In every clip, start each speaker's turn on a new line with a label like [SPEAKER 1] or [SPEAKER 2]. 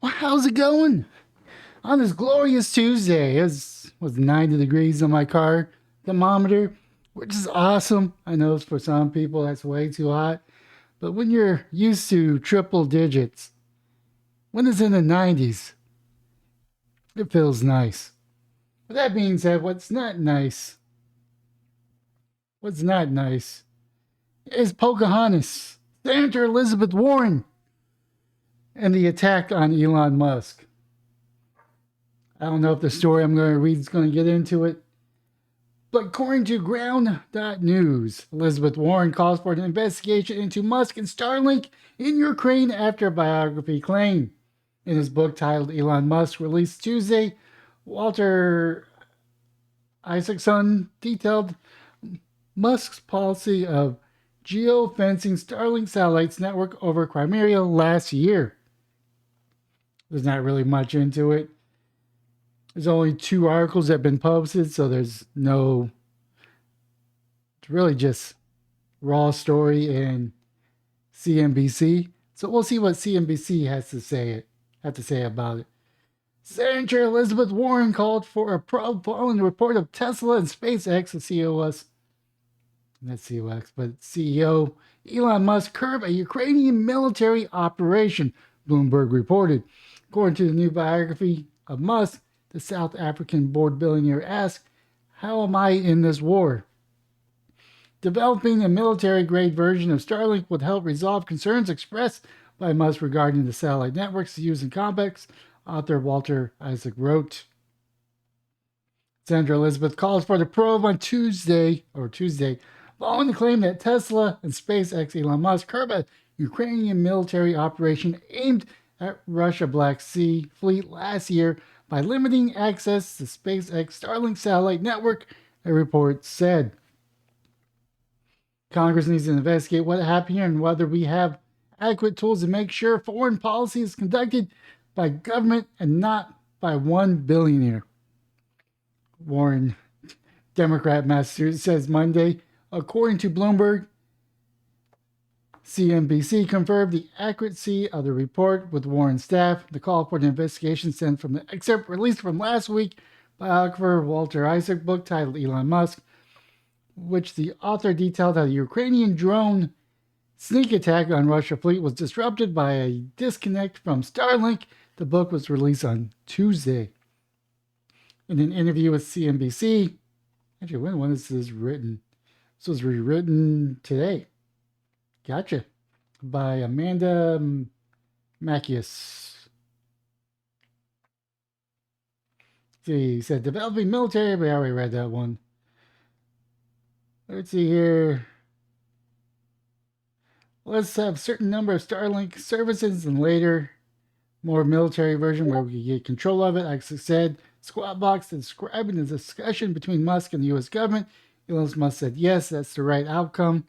[SPEAKER 1] Well, how's it going? On this glorious Tuesday, it was 90 degrees on my car thermometer, which is awesome. I know for some people that's way too hot, but when you're used to triple digits, when it's in the 90s, it feels nice. But that being said, what's not nice is Pocahontas, Senator Elizabeth Warren, and the attack on Elon Musk. I don't know if the story I'm going to read is going to get into it, but according to Ground.News, Elizabeth Warren calls for an investigation into Musk and Starlink in Ukraine after a biography claim. In his book titled Elon Musk, released Tuesday, Walter Isaacson detailed Musk's policy of geofencing Starlink satellites network over Crimea last year. There's not really much into it. There's only 2 articles that have been posted, so there's no. It's really just raw story and CNBC. So we'll see what CNBC has to say about it. Senator Elizabeth Warren called for a probe following the report of Tesla and SpaceX, the CEO Elon Musk curb a Ukrainian military operation, Bloomberg reported. According to the new biography of Musk, the South African born billionaire asked, "How am I in this war?" Developing a military-grade version of Starlink would help resolve concerns expressed by Musk regarding the satellite networks used in conflicts, author Walter Isaac wrote. Senator Elizabeth calls for the probe on Tuesday, following the claim that Tesla and SpaceX Elon Musk curb a Ukrainian military operation aimed at Russia Black Sea fleet last year by limiting access to SpaceX Starlink satellite network, a report said. Congress needs to investigate what happened here and whether we have adequate tools to make sure foreign policy is conducted by government and not by one billionaire. Warren, Democrat, Massachusetts, says Monday, according to Bloomberg. CNBC confirmed the accuracy of the report with Warren's staff. The call for the investigation stemmed from the excerpt released from last week by biographer Walter Isaac book titled Elon Musk, which the author detailed how the Ukrainian drone sneak attack on Russia fleet was disrupted by a disconnect from Starlink. The book was released on Tuesday. In an interview with CNBC, actually, when is this written? This was rewritten today. Gotcha. By Amanda Macias. He said, developing military, we already read that one. Let's see here. Let's have a certain number of Starlink services and later more military version where we can get control of it. Like I said, Squawk Box describing the discussion between Musk and the U.S. government. Elon Musk said, yes, that's the right outcome.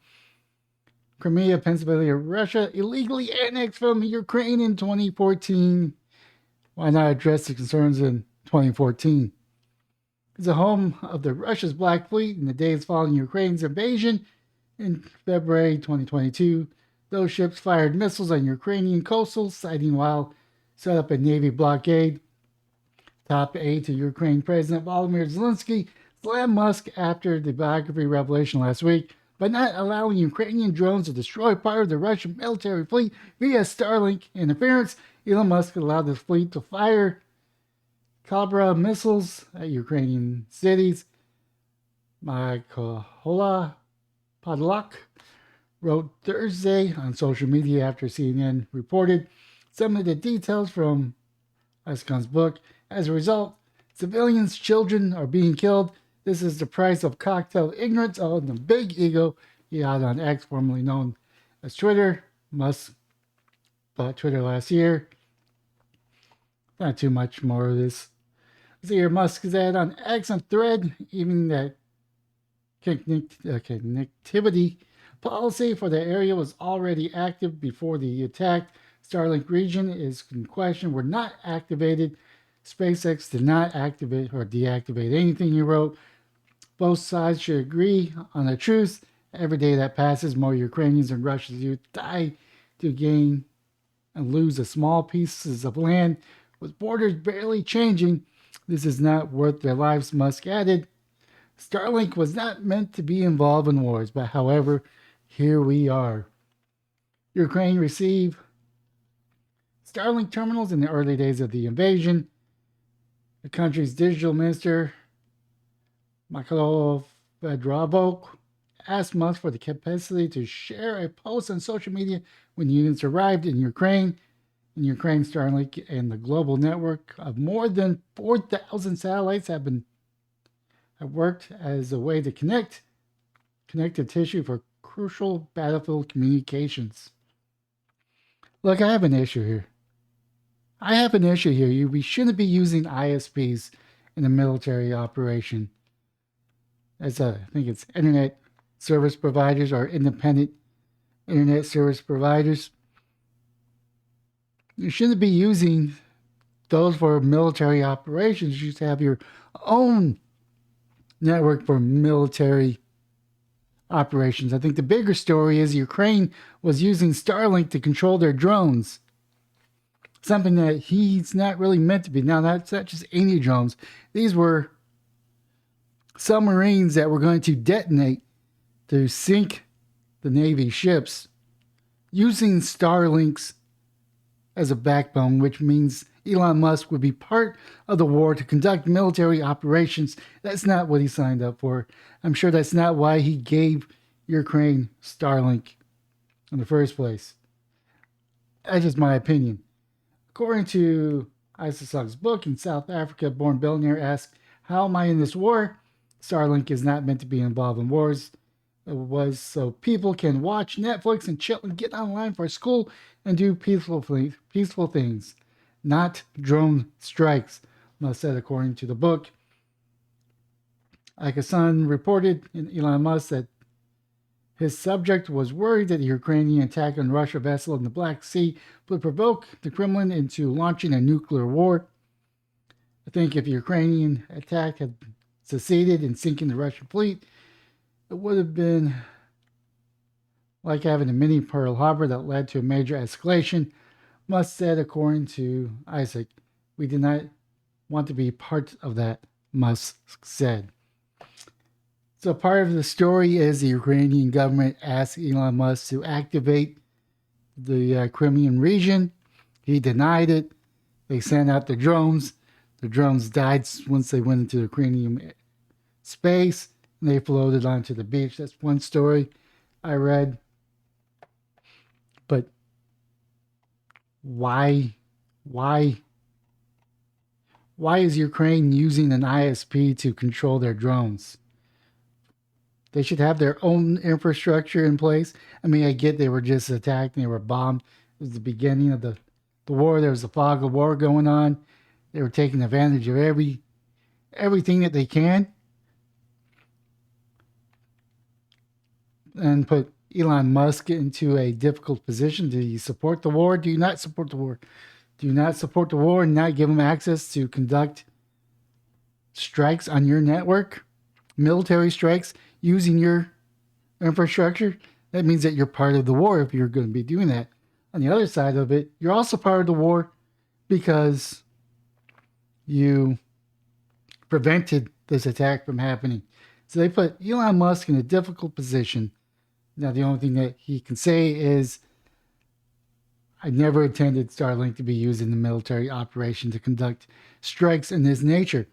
[SPEAKER 1] Crimea, Pennsylvania, Russia illegally annexed from Ukraine in 2014. Why not address the concerns in 2014? It's the home of the Russia's Black Fleet in the days following Ukraine's invasion in February 2022. Those ships fired missiles on Ukrainian coastals, citing while set up a Navy blockade. Top aide to Ukraine President Volodymyr Zelensky slammed Musk after the biography revelation last week, by not allowing Ukrainian drones to destroy part of the Russian military fleet via Starlink interference. Elon Musk allowed the fleet to fire Kalibra missiles at Ukrainian cities. Mykola Podolak wrote Thursday on social media after CNN reported some of the details from Isaacson's book. As a result, civilians, children are being killed. This is the price of cocktail ignorance of the big ego he had on X, formerly known as Twitter. Musk bought Twitter last year. Not too much more of this. See here, Musk said on X on Thread, even that connectivity policy for the area was already active before the attack. Starlink region is in question. Were not activated. SpaceX did not activate or deactivate anything, he wrote. Both sides should agree on the truth. Every day that passes, more Ukrainians and Russian youth die to gain and lose the small pieces of land with borders barely changing. This is not worth their lives, Musk added. Starlink was not meant to be involved in wars, but however, here we are. Ukraine received Starlink terminals in the early days of the invasion. The country's digital minister, Mikhailo Fedorov, asked Musk for the capacity to share a post on social media when units arrived in Ukraine. In Ukraine, Starlink and the global network of more than 4,000 satellites have worked as a way to connect connective tissue for crucial battlefield communications. Look, I have an issue here. We shouldn't be using ISPs in a military operation. I think it's internet service providers or independent internet service providers. You shouldn't be using those for military operations. You should have your own network for military operations. I think the bigger story is Ukraine was using Starlink to control their drones. Something that he's not really meant to be. Now, that's not just any drones. These were submarines that were going to detonate to sink the Navy ships using Starlinks as a backbone, which means Elon Musk would be part of the war to conduct military operations. That's not what he signed up for. I'm sure that's not why he gave Ukraine Starlink in the first place. That's just my opinion. According to Isaac's book, in South Africa, born billionaire asked, "How am I in this war?" Starlink is not meant to be involved in wars. It was so people can watch Netflix and chill and get online for school and do peaceful things, not drone strikes, Musk said, according to the book. Ikasan reported in Elon Musk that his subject was worried that the Ukrainian attack on Russia vessel in the Black Sea would provoke the Kremlin into launching a nuclear war. I think if the Ukrainian attack had succeeded in sinking the Russian fleet, it would have been like having a mini Pearl Harbor that led to a major escalation. Musk said, according to Isaac, "We did not want to be part of that," Musk said. So part of the story is the Ukrainian government asked Elon Musk to activate the Crimean region. He denied it. They sent out the drones. The drones died once they went into the Ukrainian space, and they floated onto the beach. That's one story I read. But why is Ukraine using an ISP to control their drones? They should have their own infrastructure in place. I mean, I get they were just attacked and they were bombed. It was the beginning of the war. There was a fog of war going on. They were taking advantage of everything that they can and put Elon Musk into a difficult position. Do you support the war? Do you not support the war? Do you not support the war and not give him access to conduct strikes on your network? Military strikes using your infrastructure? That means that you're part of the war if you're going to be doing that. On the other side of it, you're also part of the war because you prevented this attack from happening. So they put Elon Musk in a difficult position. Now, the only thing that he can say is, I never intended Starlink to be used in the military operation to conduct strikes in this nature.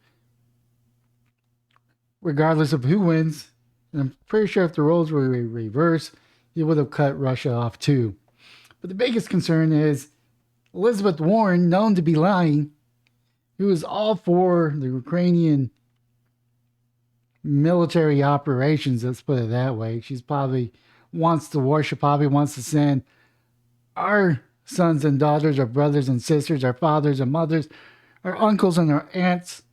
[SPEAKER 1] Regardless of who wins, and I'm pretty sure if the roles were reversed, he would have cut Russia off too. But the biggest concern is Elizabeth Warren, known to be lying, who is all for the Ukrainian military operations, let's put it that way. She's probably wants the war. She probably wants to send our sons and daughters, our brothers and sisters, our fathers and mothers, our uncles and our aunts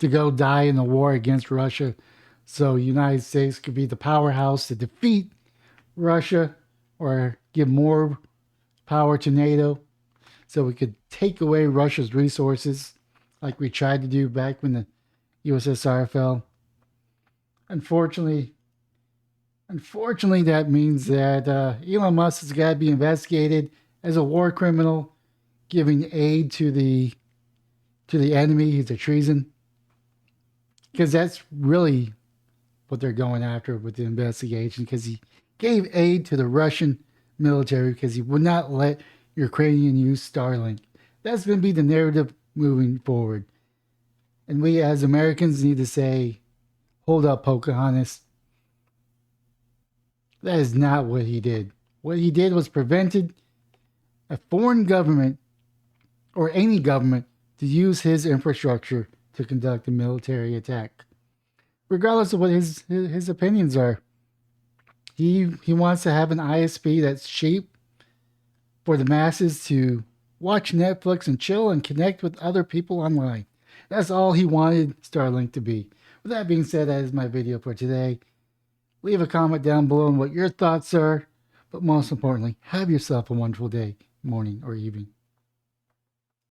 [SPEAKER 1] to go die in the war against Russia. So the United States could be the powerhouse to defeat Russia or give more power to NATO so we could take away Russia's resources like we tried to do back when the USSR fell. Unfortunately, that means that Elon Musk has got to be investigated as a war criminal, giving aid to the enemy. He's a treason, because that's really what they're going after with the investigation. Because he gave aid to the Russian military because he would not let Ukrainian use Starlink. That's going to be the narrative moving forward. And we as Americans need to say, hold up, Pocahontas. That is not what he did. What he did was prevented a foreign government or any government to use his infrastructure to conduct a military attack, regardless of what his opinions are. He wants to have an ISP that's cheap for the masses to watch Netflix and chill and connect with other people online. That's all he wanted Starlink to be. With that being said, that is my video for today. Leave a comment down below on what your thoughts are. But most importantly, have yourself a wonderful day, morning, or evening.